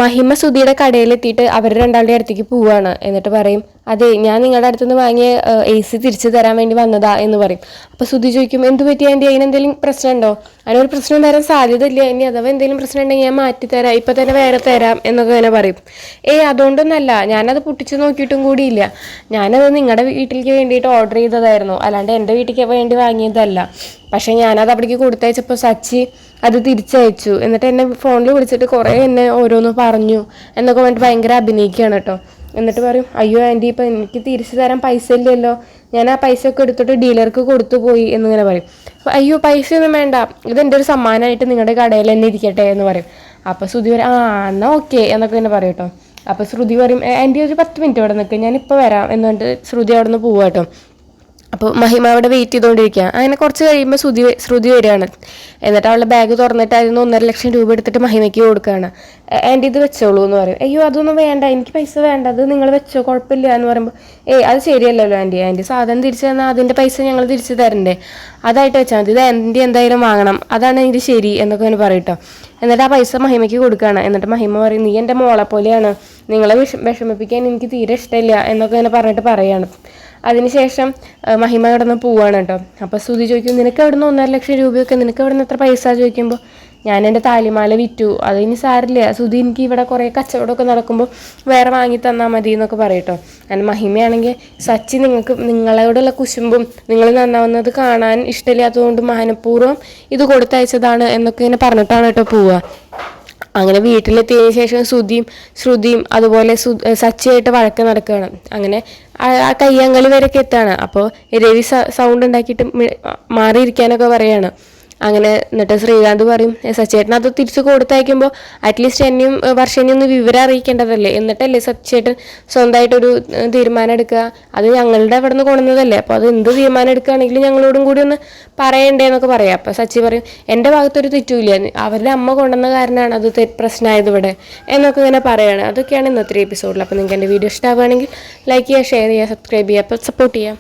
മഹിമ സുധിയുടെ കടയിലെത്തിയിട്ട് അവർ രണ്ടാളുടെ അടുത്തേക്ക് പോവാണ്. എന്നിട്ട് പറയും, അതെ ഞാൻ നിങ്ങളുടെ അടുത്തുനിന്ന് വാങ്ങിയ AC തിരിച്ചു തരാൻ വേണ്ടി വന്നതാ എന്ന് പറയും. അപ്പൊ സുധി ചോദിക്കും, എന്ത് പറ്റി ആൻറ്റി, അതിനെന്തെങ്കിലും പ്രശ്നമുണ്ടോ? അതിനൊരു പ്രശ്നം വരാൻ സാധ്യതയില്ല, ഇനി അഥവാ എന്തെങ്കിലും പ്രശ്നം ഉണ്ടെങ്കിൽ ഞാൻ മാറ്റിത്തരാം, ഇപ്പൊ തന്നെ വേറെ തരാം എന്നൊക്കെ ഇങ്ങനെ പറയും. അതുകൊണ്ടൊന്നല്ല, ഞാനത് പൊട്ടിച്ചു നോക്കിയിട്ടും കൂടിയില്ല, ഞാനത് നിങ്ങളുടെ വീട്ടിലേക്ക് വേണ്ടിയിട്ട് ഓർഡർ ചെയ്തതായിരുന്നു, അല്ലാണ്ട് എൻ്റെ വീട്ടിലേക്ക് വേണ്ടി വാങ്ങിയതല്ല. പക്ഷെ ഞാനത് അവിടേക്ക് കൊടുത്തയച്ചപ്പോൾ സച്ചി അത് തിരിച്ചയച്ചു. എന്നിട്ട് എന്നെ ഫോണിൽ വിളിച്ചിട്ട് കുറേ എന്നെ ഓരോന്ന് പറഞ്ഞു എന്നൊക്കെ പറഞ്ഞിട്ട് ഭയങ്കര അഭിനയിക്കുകയാണ് കേട്ടോ. എന്നിട്ട് പറയും, അയ്യോ ആൻറ്റി, ഇപ്പം എനിക്ക് തിരിച്ചു തരാൻ പൈസ ഇല്ലല്ലോ, ഞാൻ ആ പൈസ ഒക്കെ എടുത്തിട്ട് ഡീലർക്ക് കൊടുത്തു പോയി എന്നിങ്ങനെ പറയും. അയ്യോ പൈസയൊന്നും വേണ്ട, ഇതെൻ്റെ ഒരു സമ്മാനമായിട്ട് നിങ്ങളുടെ കടയിൽ തന്നെ ഇരിക്കട്ടെ എന്ന് പറയും. അപ്പോൾ ശ്രുതി പറയും, എന്നാൽ ഓക്കെ എന്നൊക്കെ തന്നെ പറയും കേട്ടോ. അപ്പോൾ ശ്രുതി പറയും, ആൻറ്റി ഒരു 10 മിനിറ്റ് അവിടെ നിൽക്കുക, ഞാനിപ്പോൾ വരാം എന്ന് പറഞ്ഞിട്ട് ശ്രുതി അവിടെ നിന്ന് പോവാം കേട്ടോ. അപ്പോൾ മഹിമ അവിടെ വെയിറ്റ് ചെയ്തുകൊണ്ടിരിക്കുക. അങ്ങനെ കുറച്ച് കഴിയുമ്പോൾ ശ്രുതി വരികയാണ്. എന്നിട്ട് അവളുടെ ബാഗ് തുറന്നിട്ട് അതിൽ നിന്ന് 1.5 ലക്ഷം രൂപ എടുത്തിട്ട് മഹിമയ്ക്ക് കൊടുക്കുകയാണ്. ആൻറ്റി ഇത് വെച്ചോളൂ എന്ന് പറയും. അയ്യോ അതൊന്നും വേണ്ട, എനിക്ക് പൈസ വേണ്ട, അത് നിങ്ങൾ വെച്ചോ, കുഴപ്പമില്ല എന്ന് പറയുമ്പോൾ, അത് ശരിയല്ലല്ലോ ആൻറ്റി സാധനം തിരിച്ചു തന്നാൽ അതിൻ്റെ പൈസ ഞങ്ങൾ തിരിച്ചു തരണ്ടേ, അതായിട്ട് വെച്ചാൽ മതി, ഇത് ആൻറ്റി എന്തായാലും വാങ്ങണം, അതാണ് എനിക്ക് ശരി എന്നൊക്കെ ഞാൻ പറയും കേട്ടോ. എന്നിട്ട് ആ പൈസ മഹിമയ്ക്ക് കൊടുക്കുകയാണ്. എന്നിട്ട് മഹിമ പറയും, നീ എൻ്റെ മോളെ പോലെയാണ്, നിങ്ങളെ വിഷമിപ്പിക്കാൻ എനിക്ക് തീരെ ഇഷ്ടമില്ല എന്നൊക്കെ ഇങ്ങനെ പറഞ്ഞിട്ട് പറയാണ്. അതിനുശേഷം മഹിമ കിടന്ന് പോവാണ് കേട്ടോ. അപ്പോൾ ശ്രുതി ചോദിക്കും, നിനക്ക് എവിടെ നിന്ന് 1.5 ലക്ഷം രൂപയൊക്കെ, നിനക്ക് എവിടെ നിന്ന് എത്ര പൈസ ചോദിക്കുമ്പോൾ, ഞാൻ എൻ്റെ താലിമാല വിറ്റു, അതിന് സാരില്ല ശ്രുതി, എനിക്ക് ഇവിടെ കുറേ കച്ചവടമൊക്കെ നടക്കുമ്പോൾ വേറെ വാങ്ങി തന്നാൽ മതി എന്നൊക്കെ പറയട്ടോ. അങ്ങനെ മഹിമയാണെങ്കിൽ, സച്ചി നിങ്ങളോടുള്ള കുശുമ്പും നിങ്ങൾ നന്നാവുന്നത് കാണാൻ ഇഷ്ടമില്ലാത്തതുകൊണ്ട് മനഃപൂർവ്വം ഇത് കൊടുത്തയച്ചതാണ് എന്നൊക്കെ ഇങ്ങനെ പറഞ്ഞിട്ടാണ് കേട്ടോ പോവുക. അങ്ങനെ വീട്ടിലെത്തിയതിനു ശേഷം ശ്രുതിയും അതുപോലെ സച്ചിയായിട്ട് വഴക്ക് നടക്കുകയാണ്. അങ്ങനെ ആ കയ്യങ്കളി വരെയൊക്കെ എത്താണ്. അപ്പോൾ രവി സൗണ്ട് ഉണ്ടാക്കിയിട്ട് മാറിയിരിക്കാനൊക്കെ പറയാണ്. അങ്ങനെ എന്നിട്ട് ശ്രീകാന്ത് പറയും, സച്ചേട്ടൻ അത് തിരിച്ചു കൊടുത്തയക്കുമ്പോൾ അറ്റ്ലീസ്റ്റ് എന്നെയും വർഷേനെയും ഒന്ന് വിവരം അറിയിക്കേണ്ടതല്ലേ, എന്നിട്ടല്ലേ സച്ചേട്ടൻ സ്വന്തമായിട്ടൊരു തീരുമാനം എടുക്കുക, അത് ഞങ്ങളുടെ അവിടെ നിന്ന് കൊണ്ടുവന്നതല്ലേ, അപ്പോൾ അത് എന്ത് തീരുമാനം എടുക്കുകയാണെങ്കിലും ഞങ്ങളോടും കൂടി ഒന്ന് പറയണ്ടേ എന്നൊക്കെ പറയാം. അപ്പോൾ സച്ചി പറയും, എൻ്റെ ഭാഗത്തൊരു തെറ്റുമില്ല, അവരുടെ അമ്മ കൊണ്ടുവന്ന കാരണമാണ് അത് പ്രശ്നമായത് ഇവിടെ എന്നൊക്കെ ഇങ്ങനെ പറയുകയാണ്. അതൊക്കെയാണ് ഇന്നത്തെ എപ്പിസോഡിൽ. അപ്പോൾ നിങ്ങൾക്ക് എൻ്റെ വീഡിയോ ഇഷ്ടമാവുകയാണെങ്കിൽ ലൈക്ക് ചെയ്യുക, ഷെയർ ചെയ്യുക, സബ്സ്ക്രൈബ് ചെയ്യുക, അപ്പോൾ സപ്പോർട്ട് ചെയ്യാം.